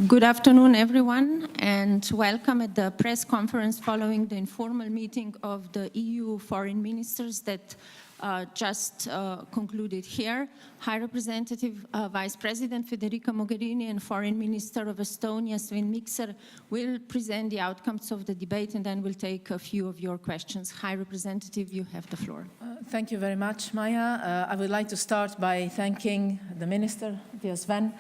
Good afternoon, everyone, and welcome at the press conference following the informal meeting of the EU foreign ministers that just concluded here. High Representative Vice President Federica Mogherini and Foreign Minister of Estonia, Sven Mikser, will present the outcomes of the debate, and then we'll take a few of your questions. High Representative, you have the floor. Thank you very much, Maya. I would like to start by thanking the Minister, dear Sven,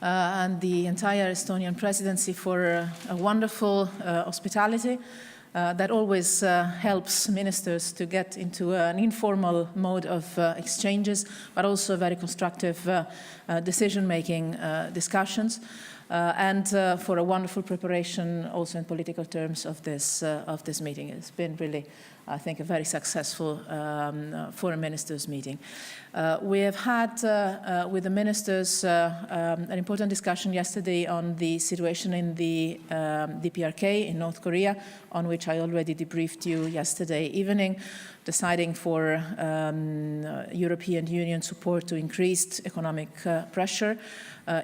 and the entire Estonian Presidency for a wonderful hospitality that always helps ministers to get into an informal mode of exchanges, but also very constructive decision-making discussions, and for a wonderful preparation also in political terms of this meeting. It's been really, I think, a very successful foreign ministers meeting. We have had with the ministers an important discussion yesterday on the situation in the DPRK in North Korea, on which I already debriefed you yesterday evening, deciding for European Union support to increased economic pressure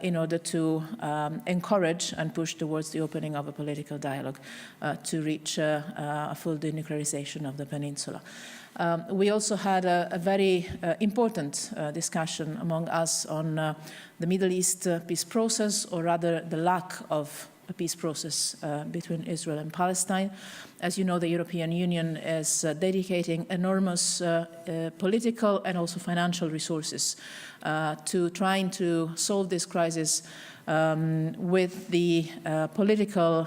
in order to encourage and push towards the opening of a political dialogue to reach a full denuclearization of the peninsula. We also had a very important discussion among us on the Middle East peace process, or rather the lack of a peace process between Israel and Palestine. As you know, the European Union is dedicating enormous political and also financial resources to trying to solve this crisis with the political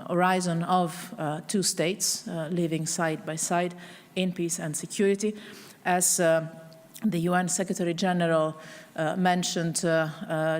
horizon of two states living side by side in peace and security. As the UN Secretary General mentioned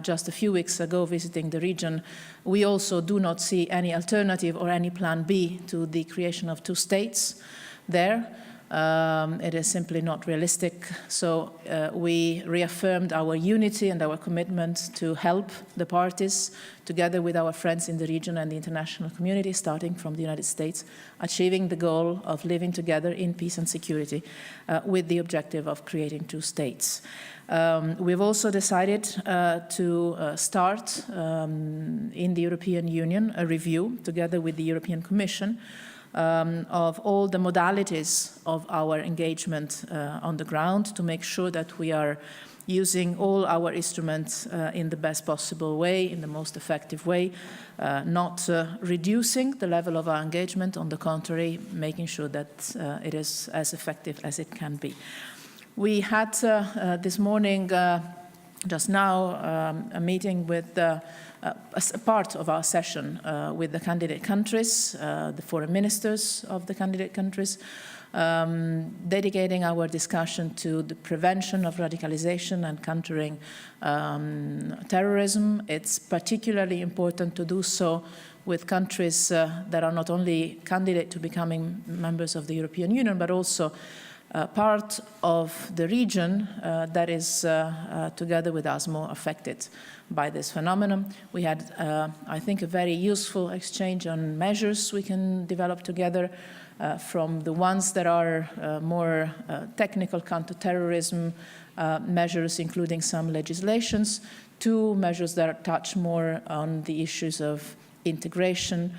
just a few weeks ago visiting the region, we also do not see any alternative or any plan B to the creation of two states there. It is simply not realistic. So we reaffirmed our unity and our commitment to help the parties, together with our friends in the region and the international community, starting from the United States, achieving the goal of living together in peace and security with the objective of creating two states. We've also decided to start in the European Union a review, together with the European Commission, of all the modalities of our engagement on the ground, to make sure that we are using all our instruments in the best possible way, in the most effective way, not reducing the level of our engagement, on the contrary, making sure that it is as effective as it can be. We had this morning, just now, a meeting with a part of our session with the candidate countries, the foreign ministers of the candidate countries, dedicating our discussion to the prevention of radicalisation and countering terrorism. It's particularly important to do so with countries that are not only candidate to becoming members of the European Union, but also part of the region that is, together with us, more affected by this phenomenon. We had, I think, a very useful exchange on measures we can develop together, from the ones that are more technical counter-terrorism measures, including some legislations, to measures that touch more on the issues of integration,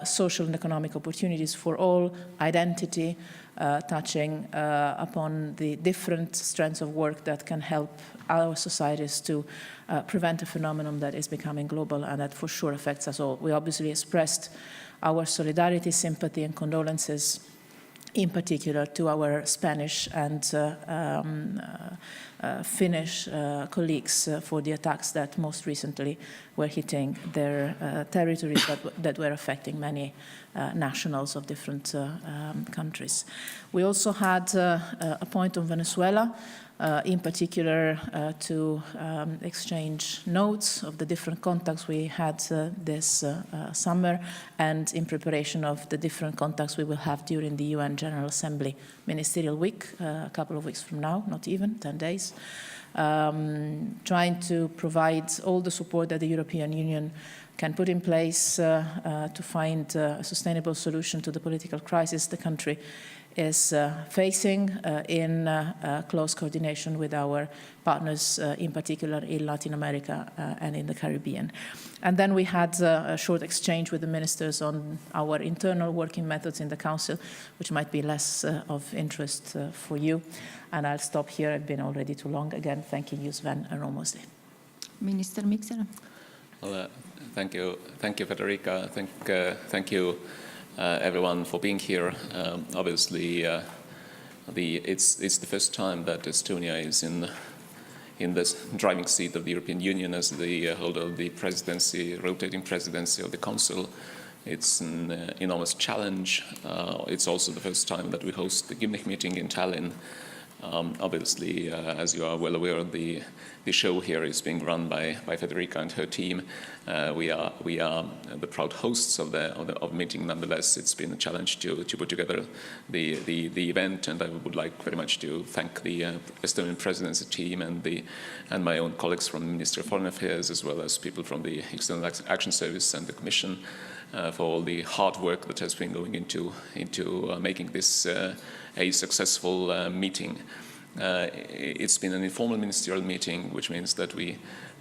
social and economic opportunities for all, identity, touching upon the different strands of work that can help our societies to prevent a phenomenon that is becoming global and that for sure affects us all. We obviously expressed our solidarity, sympathy, and condolences, in particular to our Spanish and Finnish colleagues for the attacks that most recently were hitting their territories that were affecting many nationals of different countries. We also had a point on Venezuela, in particular to exchange notes of the different contacts we had this summer, and in preparation of the different contacts we will have during the UN General Assembly Ministerial Week, a couple of weeks from now, not even 10 days, trying to provide all the support that the European Union can put in place to find a sustainable solution to the political crisis the country is facing in close coordination with our partners, in particular in Latin America and in the Caribbean. And then we had a short exchange with the ministers on our internal working methods in the Council, which might be less of interest for you. And I'll stop here. I've been already too long. Again, thanking you, Sven, and almost there. Minister Mikser. Well, thank you, Federica. Thank you, everyone, for being here. Obviously, it's the first time that Estonia is in this driving seat of the European Union as the holder of the presidency, rotating presidency of the Council. It's an enormous challenge. It's also the first time that we host the Gymnich meeting in Tallinn. Obviously, as you are well aware, the show here is being run by Federica and her team. We are the proud hosts of the meeting. Nonetheless, it's been a challenge to put together the event, and I would like very much to thank the Estonian Presidency team and my own colleagues from the Ministry of Foreign Affairs, as well as people from the External Action Service and the Commission, for all the hard work that has been going into making this a successful meeting. It's been an informal ministerial meeting, which means that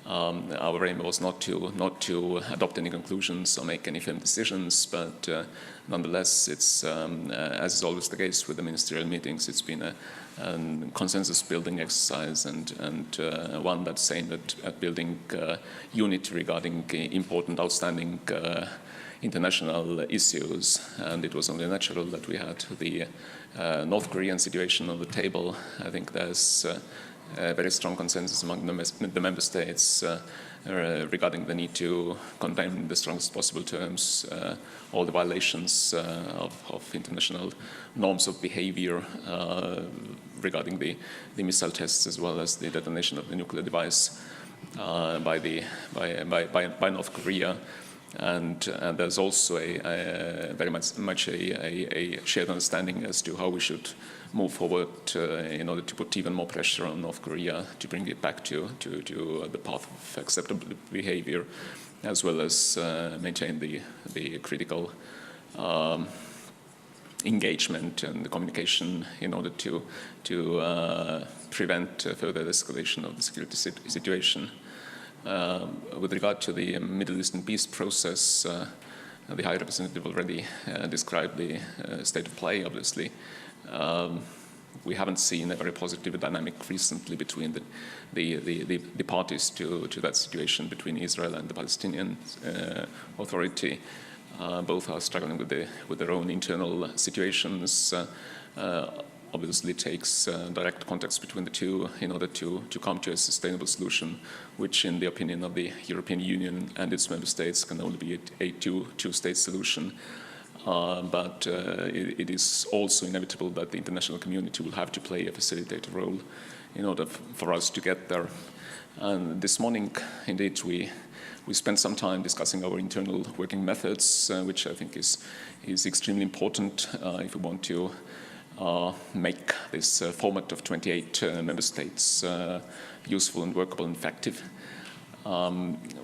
our aim was not to adopt any conclusions or make any firm decisions, but nonetheless, it's as is always the case with the ministerial meetings, it's been a consensus-building exercise and one that's aimed at building unity regarding important, outstanding international issues, and it was only natural that we had the North Korean situation on the table. I think there's a very strong consensus among the member states regarding the need to condemn in the strongest possible terms all the violations of international norms of behavior regarding the missile tests, as well as the detonation of the nuclear device by North Korea. And there's also very much a shared understanding as to how we should move forward in order to put even more pressure on North Korea to bring it back to the path of acceptable behavior, as well as maintain the critical engagement and the communication in order to prevent further escalation of the security situation. With regard to the Middle Eastern peace process, the High Representative already described the state of play, obviously. We haven't seen a very positive dynamic recently between the parties to that situation between Israel and the Palestinian Authority. Both are struggling with their own internal situations. Obviously, it takes direct contacts between the two in order to come to a sustainable solution, which, in the opinion of the European Union and its member states, can only be a two-state solution. But it is also inevitable that the international community will have to play a facilitator role in order for us to get there. And this morning, indeed, we spent some time discussing our internal working methods, which I think is extremely important if we want to make this format of 28 member states useful and workable and effective.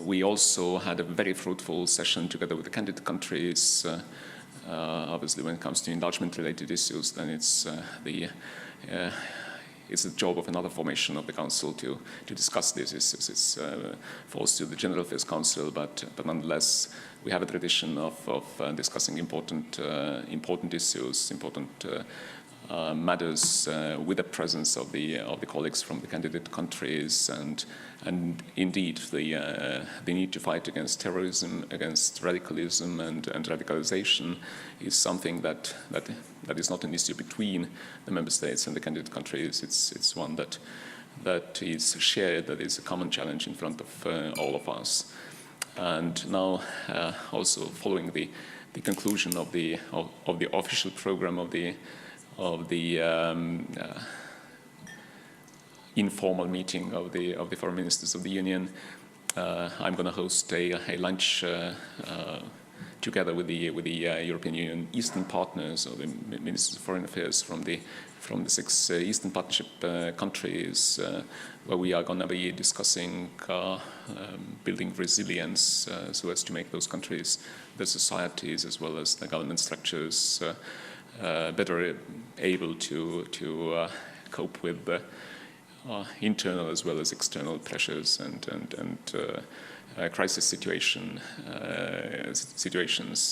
We also had a very fruitful session together with the candidate countries. Obviously, when it comes to enlargement-related issues, then it's the job of another formation of the Council to discuss these issues. It's falls to the General Affairs Council, but nonetheless, we have a tradition of discussing important issues, important matters with the presence of the colleagues from the candidate countries, and indeed the need to fight against terrorism, against radicalism and radicalisation is something that is not an issue between the member states and the candidate countries. It's one that is shared, that is a common challenge in front of all of us. And now, also following the conclusion of the official program of the informal meeting of the foreign ministers of the Union, I'm going to host a lunch together with the European Union Eastern partners, or the ministers of foreign affairs from the 6 Eastern Partnership countries, where we are going to be discussing building resilience so as to make those countries, their societies, as well as the government structures, better able to cope with the internal as well as external pressures and crisis situations.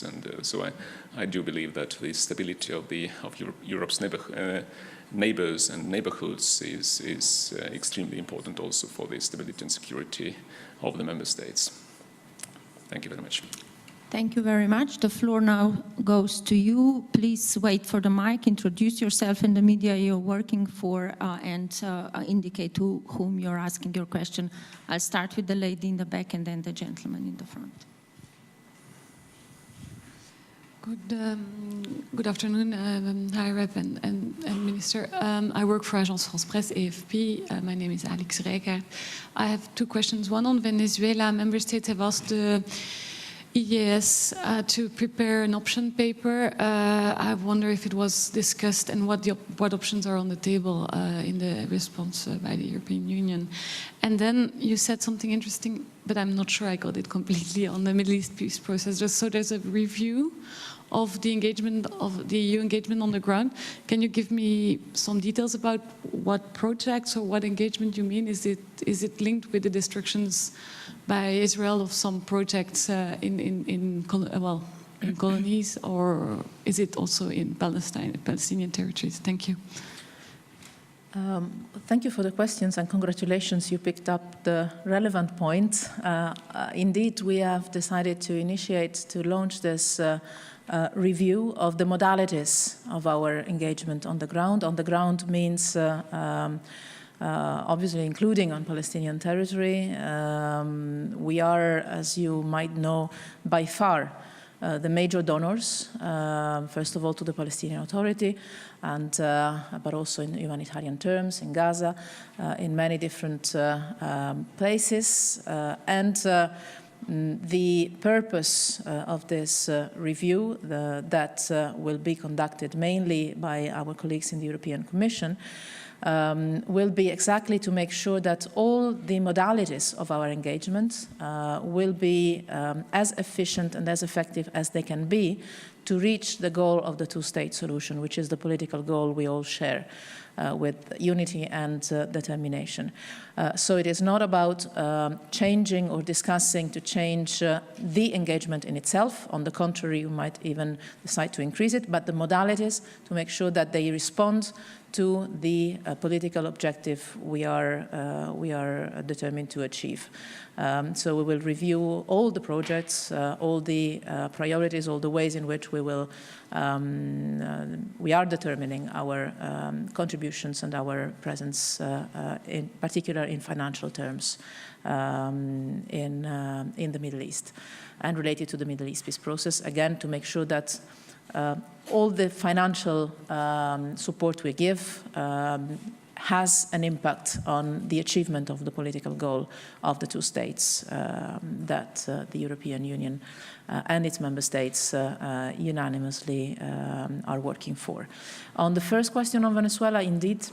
And so I do believe that the stability of Europe's neighbors and neighborhoods is extremely important also for the stability and security of the member states. Thank you very much. Thank you very much. The floor now goes to you. Please wait for the mic, introduce yourself and the media you're working for, and indicate to whom you're asking your question. I'll start with the lady in the back and then the gentleman in the front. Good afternoon, High Rep and Minister. I work for Agence France Presse, AFP. My name is Alex Rijkaard. I have two questions. One on Venezuela. Member states have asked the EAS to prepare an option paper. I wonder if it was discussed and what options are on the table in the response by the European Union. And then you said something interesting, but I'm not sure I got it completely, on the Middle East peace process. So there's a review of the engagement of the EU engagement on the ground. Can you give me some details about what projects or what engagement you mean? Is it linked with the destructions by Israel of some projects in colonies, or is it also in Palestinian territories? Thank you. Thank you for the questions, and congratulations, you picked up the relevant point. Indeed, we have decided to launch this review of the modalities of our engagement on the ground. On the ground means obviously including on Palestinian territory. We are, as you might know, by far the major donors, first of all to the Palestinian Authority, and but also in humanitarian terms in Gaza, in many different places. The purpose of this review that will be conducted mainly by our colleagues in the European Commission will be exactly to make sure that all the modalities of our engagement will be as efficient and as effective as they can be to reach the goal of the two-state solution, which is the political goal we all share with unity and determination. So it is not about changing or discussing to change the engagement in itself. On the contrary, you might even decide to increase it, but the modalities to make sure that they respond to the political objective we are determined to achieve. So we will review all the projects, all the priorities, all the ways in which we are determining our contributions and our presence, in particular in financial terms, in the Middle East and related to the Middle East peace process. Again, to make sure that all the financial support we give has an impact on the achievement of the political goal of the two states that the European Union and its member states unanimously are working for. On the first question on Venezuela, indeed,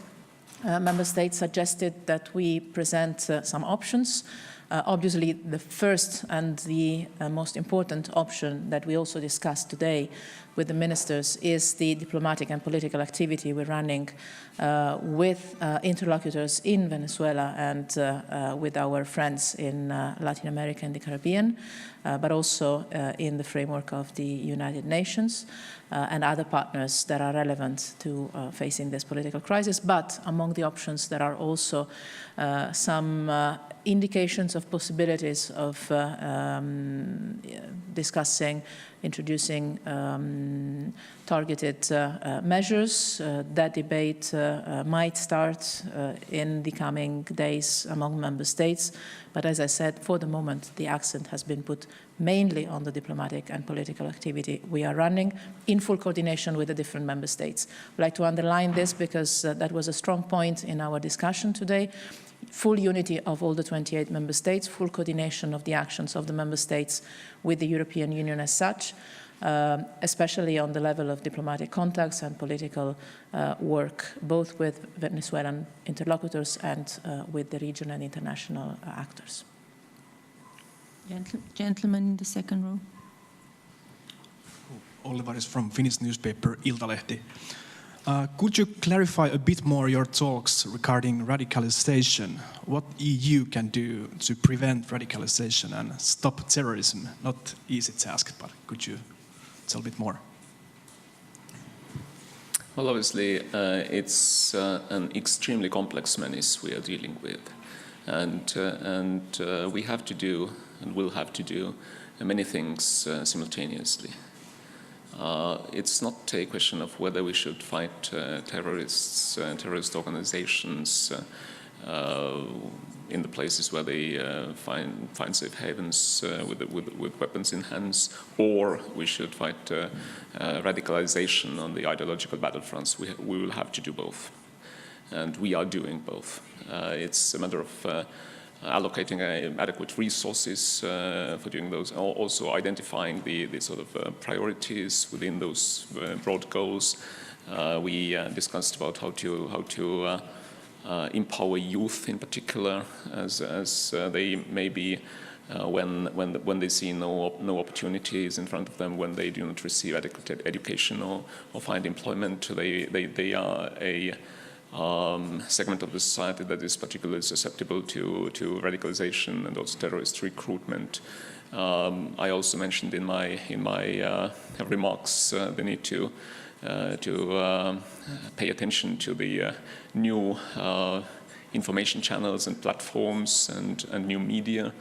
member states suggested that we present some options. Obviously, the first and the most important option that we also discussed today with the ministers is the diplomatic and political activity we're running with interlocutors in Venezuela and with our friends in Latin America and the Caribbean, but also in the framework of the United Nations and other partners that are relevant to facing this political crisis. But among the options, there are also some indications of possibilities of discussing, introducing targeted measures. That debate might start in the coming days among member states. But as I said, for the moment, the accent has been put mainly on the diplomatic and political activity we are running in full coordination with the different member states. I'd like to underline this because that was a strong point in our discussion today. Full unity of all the 28 member states, full coordination of the actions of the member states with the European Union as such, especially on the level of diplomatic contacts and political work, both with Venezuelan interlocutors and with the region and international actors. Gentleman in the second row. Ollivaris from Finnish newspaper Iltalehti. Could you clarify a bit more your talks regarding radicalisation? What EU can do to prevent radicalisation and stop terrorism? Not easy task, but could you tell a bit more? Well, obviously, it's an extremely complex menace we are dealing with, and we have to do and will have to do many things simultaneously. It's not a question of whether we should fight terrorists, terrorist organizations in the places where they find safe havens with weapons in hands, or we should fight radicalization on the ideological battlefronts. We will have to do both, and we are doing both. It's a matter of allocating adequate resources for doing those, also identifying the sort of priorities within those broad goals. We discussed about how to empower youth in particular, as they may be when they see no opportunities in front of them, when they do not receive adequate education or find employment. They are a segment of the society that is particularly susceptible to radicalization and also terrorist recruitment. I also mentioned in my remarks the need to pay attention to the new information channels and platforms and new media,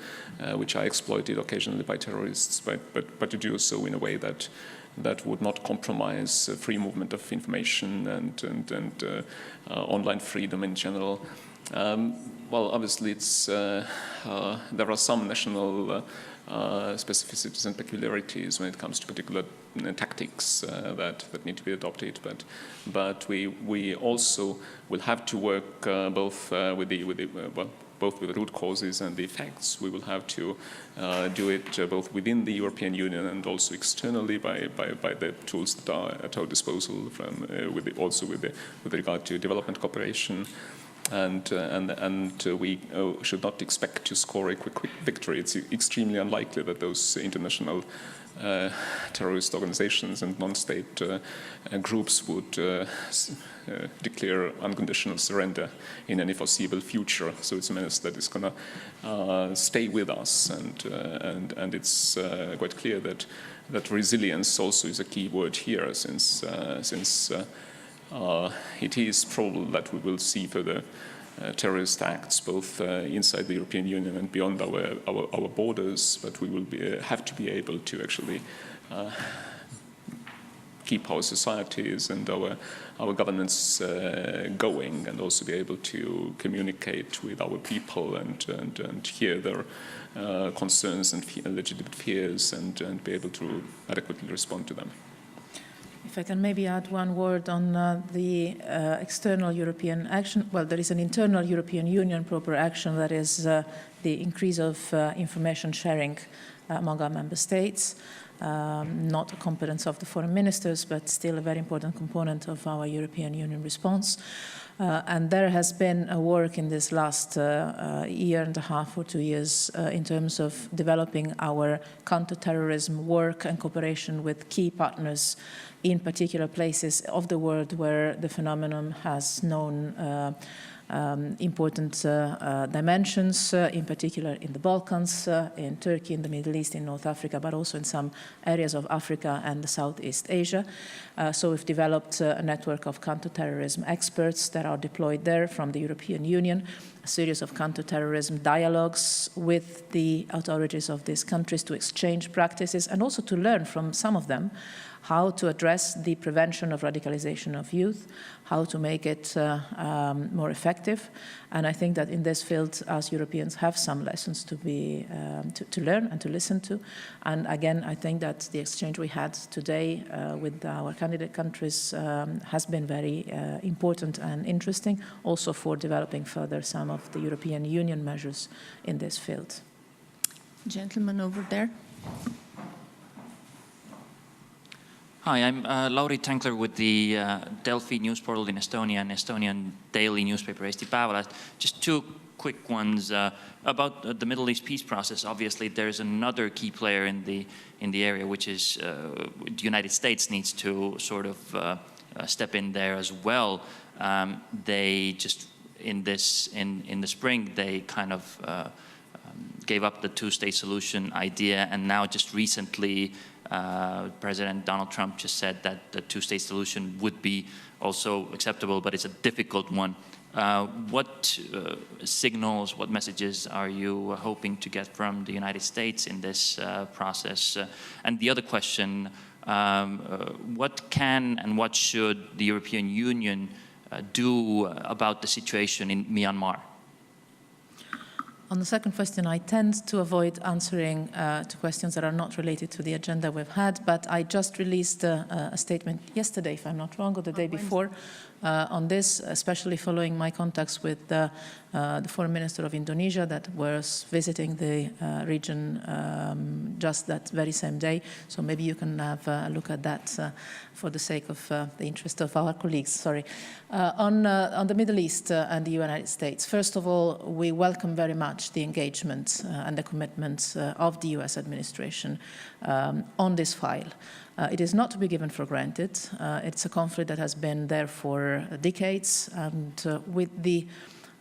which are exploited occasionally by terrorists, but to do so in a way that would not compromise free movement of information and online freedom in general. Well, obviously, there are some national specificities and peculiarities when it comes to particular tactics that need to be adopted, but we also will have to work both with the root causes and the effects. We will have to do it both within the European Union and also externally by the tools that are at our disposal, with regard to development cooperation. And we should not expect to score a quick victory. It's extremely unlikely that those international terrorist organizations and non-state groups would declare unconditional surrender in any foreseeable future. So it's a menace that is going to stay with us, and it's quite clear that resilience also is a key word here, since it is probable that we will see further terrorist acts both inside the European Union and beyond our borders, but we will have to be able to actually keep our societies and our governance going, and also be able to communicate with our people and hear their concerns and legitimate fears and be able to adequately respond to them. If I can maybe add one word on the external European action. Well, there is an internal European Union proper action, that is the increase of information sharing among our member states. Not a competence of the foreign ministers, but still a very important component of our European Union response. And there has been a work in this last year and a half or 2 years in terms of developing our counter-terrorism work and cooperation with key partners in particular places of the world where the phenomenon has known important dimensions, in particular in the Balkans, in Turkey, in the Middle East, in North Africa, but also in some areas of Africa and Southeast Asia. So we've developed a network of counterterrorism experts that are deployed there from the European Union, a series of counterterrorism dialogues with the authorities of these countries to exchange practices and also to learn from some of them how to address the prevention of radicalization of youth, how to make it more effective. And I think that in this field, us Europeans have some lessons to learn and to listen to. And again, I think that the exchange we had today with our candidate countries has been very important and interesting, also for developing further some of the European Union measures in this field. Gentleman over there. Hi, I'm Lauri Tänkler with the Delfi news portal in Estonia and Estonian daily newspaper Eesti Päevaleht. Just two quick ones. About the Middle East peace process, obviously there's another key player in the area, which is the United States needs to sort of step in there as well. They just in the spring they kind of gave up the two-state solution idea, and now just recently President Donald Trump just said that the two-state solution would be also acceptable, but it's a difficult one. What signals, what messages are you hoping to get from the United States in this process? And the other question, what can and what should the European Union do about the situation in Myanmar? On the second question, I tend to avoid answering to questions that are not related to the agenda we've had, but I just released a statement yesterday, if I'm not wrong, or the day before, on this, especially following my contacts with the Foreign Minister of Indonesia that was visiting the region just that very same day. So maybe you can have a look at that for the sake of the interest of our colleagues. Sorry. On the Middle East and the United States, first of all, we welcome very much the engagement and the commitment of the US administration on this file. It is not to be given for granted. It's a conflict that has been there for decades, and with the,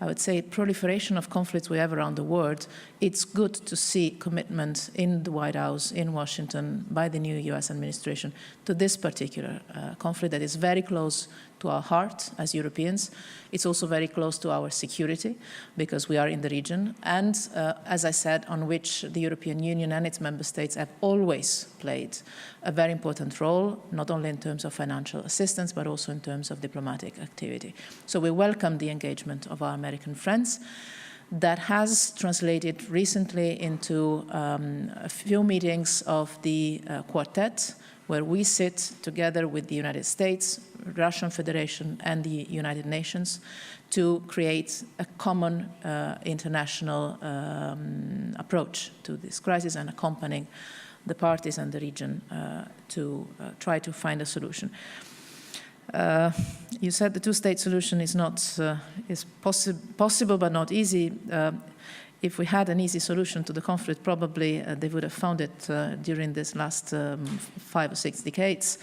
I would say, proliferation of conflicts we have around the world, it's good to see commitment in the White House, in Washington, by the new US administration to this particular conflict that is very close to our heart as Europeans. It's also very close to our security because we are in the region, and as I said, on which the European Union and its member states have always played a very important role, not only in terms of financial assistance, but also in terms of diplomatic activity. So we welcome the engagement of our American friends. That has translated recently into a few meetings of the quartet, where we sit together with the United States, Russian Federation, and the United Nations to create a common international approach to this crisis and accompanying the parties and the region to try to find a solution. You said the two-state solution is possible but not easy. If we had an easy solution to the conflict, probably they would have found it during this last 5 or 6 decades.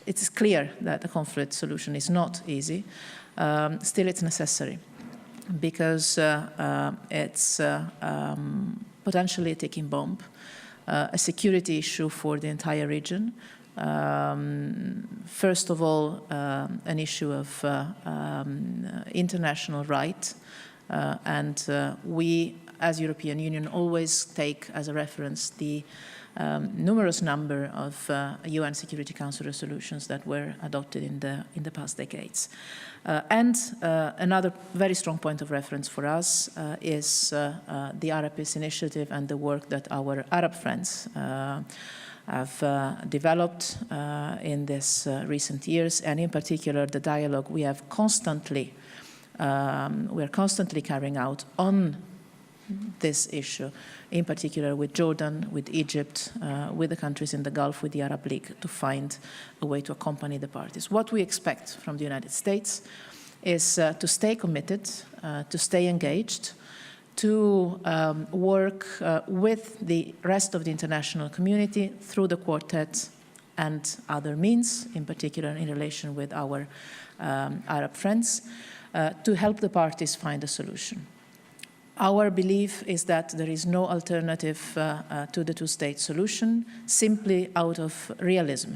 It is clear that the conflict solution is not easy. Still, it's necessary because it's potentially a ticking bomb, a security issue for the entire region. First of all, an issue of international right, and we, as European Union, always take as a reference the numerous number of UN Security Council resolutions that were adopted in the past decades. And another very strong point of reference for us is the Arab Peace Initiative and the work that our Arab friends have developed in these recent years, and in particular the dialogue we are constantly carrying out on this issue, in particular with Jordan, with Egypt, with the countries in the Gulf, with the Arab League, to find a way to accompany the parties. What we expect from the United States is to stay committed, to stay engaged, to work with the rest of the international community through the quartet and other means, in particular in relation with our Arab friends, to help the parties find a solution. Our belief is that there is no alternative to the two-state solution, simply out of realism.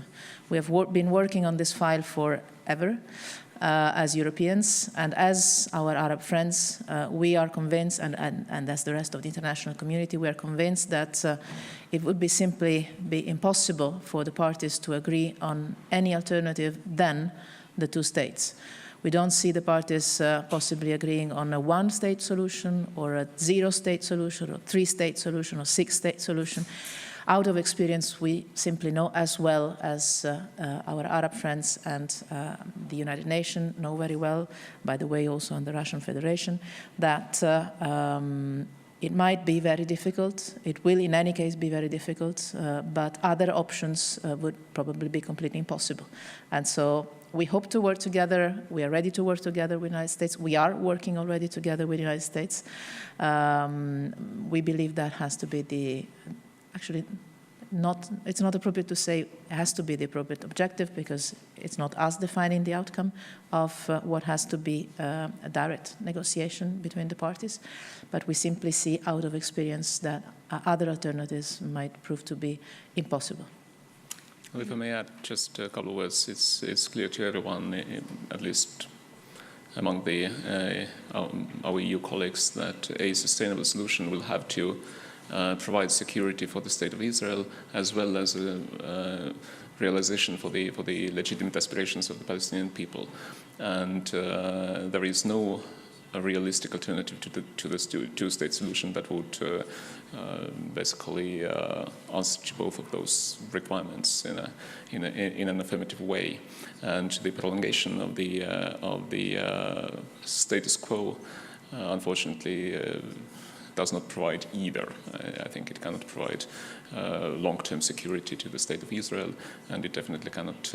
We have been working on this file forever as Europeans, and as our Arab friends, we are convinced, and as the rest of the international community, we are convinced that it would simply be impossible for the parties to agree on any alternative than the two states. We don't see the parties possibly agreeing on a one-state solution or a zero-state solution or three-state solution or six-state solution. Out of experience, we simply know, as well as our Arab friends and the United Nations know very well, by the way, also on the Russian Federation, that it might be very difficult. It will, in any case, be very difficult, but other options would probably be completely impossible. And so we hope to work together. We are ready to work together with the United States. We are working already together with the United States. We believe that has to be the, actually, it's not appropriate to say it has to be the appropriate objective, because it's not us defining the outcome of what has to be a direct negotiation between the parties. But we simply see out of experience that other alternatives might prove to be impossible. Well, if I may add just a couple of words, it's clear to everyone, at least among our EU colleagues, that a sustainable solution will have to provide security for the State of Israel, as well as a realization for the legitimate aspirations of the Palestinian people. And there is no realistic alternative to this two-state solution that would basically answer to both of those requirements in an affirmative way. And the prolongation of the status quo, unfortunately, does not provide either. I think it cannot provide long-term security to the State of Israel, and it definitely cannot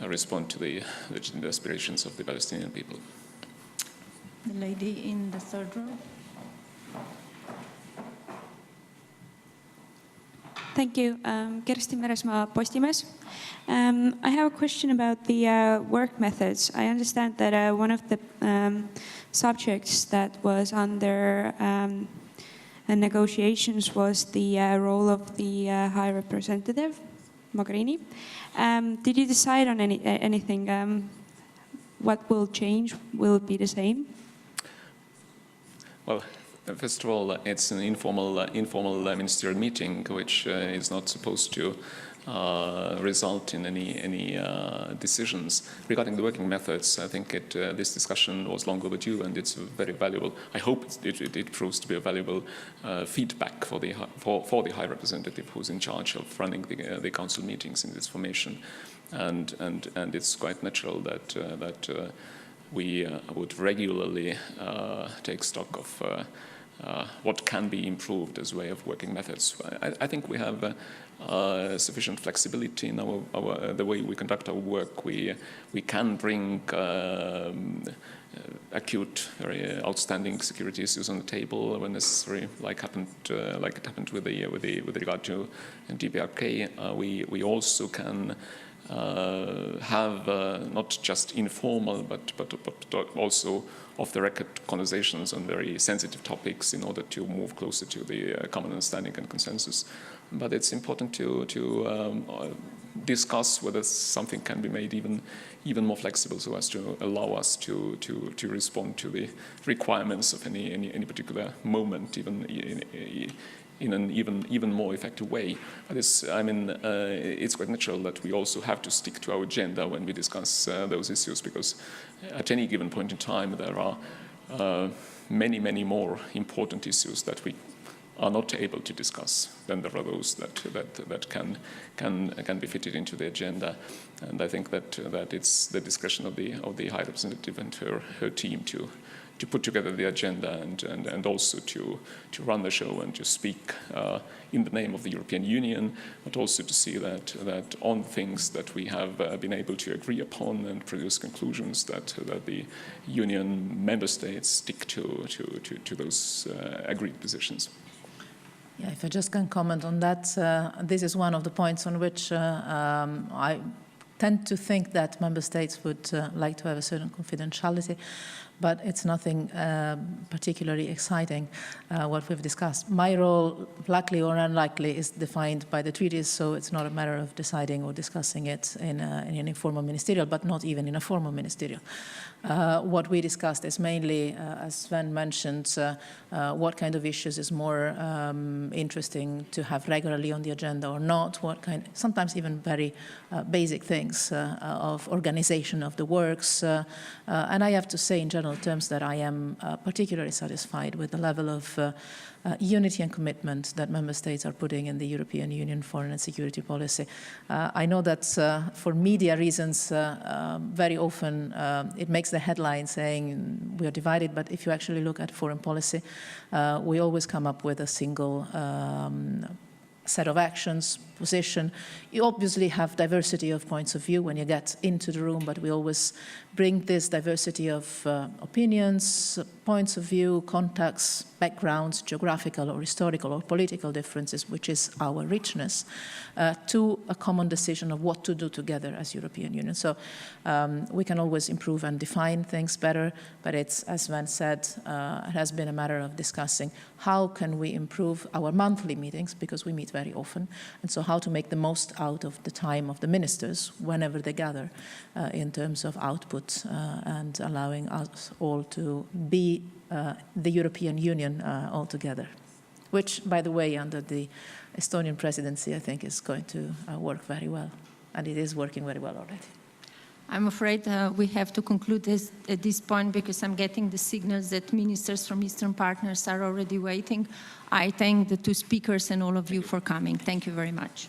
respond to the legitimate aspirations of the Palestinian people. The lady in the third row. Thank you. Kersti Meresmaa, Postimees. I have a question about the work methods. I understand that one of the subjects that was under negotiations was the role of the High Representative, Mogherini. Did you decide on anything? What will change? Will it be the same? Well, first of all, it's an informal ministerial meeting, which is not supposed to result in any decisions. Regarding the working methods, I think this discussion was long overdue, and it's very valuable. I hope it proves to be a valuable feedback for the High Representative, who's in charge of running the Council meetings in this formation, and it's quite natural that we would regularly take stock of what can be improved as way of working methods. I think we have sufficient flexibility in the way we conduct our work. We can bring acute, very outstanding security issues on the table when necessary, like it happened with regard to DPRK. We also can have not just informal but also off-the-record conversations on very sensitive topics in order to move closer to the common understanding and consensus. But it's important to discuss whether something can be made even more flexible, so as to allow us to respond to the requirements of any particular moment, even in an even more effective way. It's quite natural that we also have to stick to our agenda when we discuss those issues, because at any given point in time there are many more important issues that we are not able to discuss than there are those that can be fitted into the agenda. And I think that it's the discretion of the High Representative and her team to put together the agenda and also to run the show and to speak in the name of the European Union, but also to see that on things that we have been able to agree upon and produce conclusions that the Union member states stick to those agreed positions. Yeah, if I just can comment on that, this is one of the points on which I tend to think that member states would like to have a certain confidentiality, but it's nothing particularly exciting what we've discussed. My role, luckily or unlikely, is defined by the treaties, so it's not a matter of deciding or discussing it in an informal ministerial, but not even in a formal ministerial. What we discussed is mainly, as Sven mentioned, what kind of issues is more interesting to have regularly on the agenda or not, sometimes even very basic things of organization of the works. And I have to say in general terms that I am particularly satisfied with the level of unity and commitment that member states are putting in the European Union foreign and security policy. I know that for media reasons, very often it makes the headline saying we are divided, but if you actually look at foreign policy, we always come up with a single set of actions, position. You obviously have diversity of points of view when you get into the room, but we always bring this diversity of opinions, points of view, contexts, backgrounds, geographical or historical or political differences, which is our richness, to a common decision of what to do together as European Union. So we can always improve and define things better, but it's, as Sven said, it has been a matter of discussing how can we improve our monthly meetings, because we meet very often, and so how to make the most out of the time of the ministers whenever they gather in terms of output and allowing us all to be the European Union altogether, which, by the way, under the Estonian presidency, I think is going to work very well, and it is working very well already. I'm afraid we have to conclude this at this point because I'm getting the signals that ministers from Eastern partners are already waiting. I thank the two speakers and all of you for coming. Thank you very much.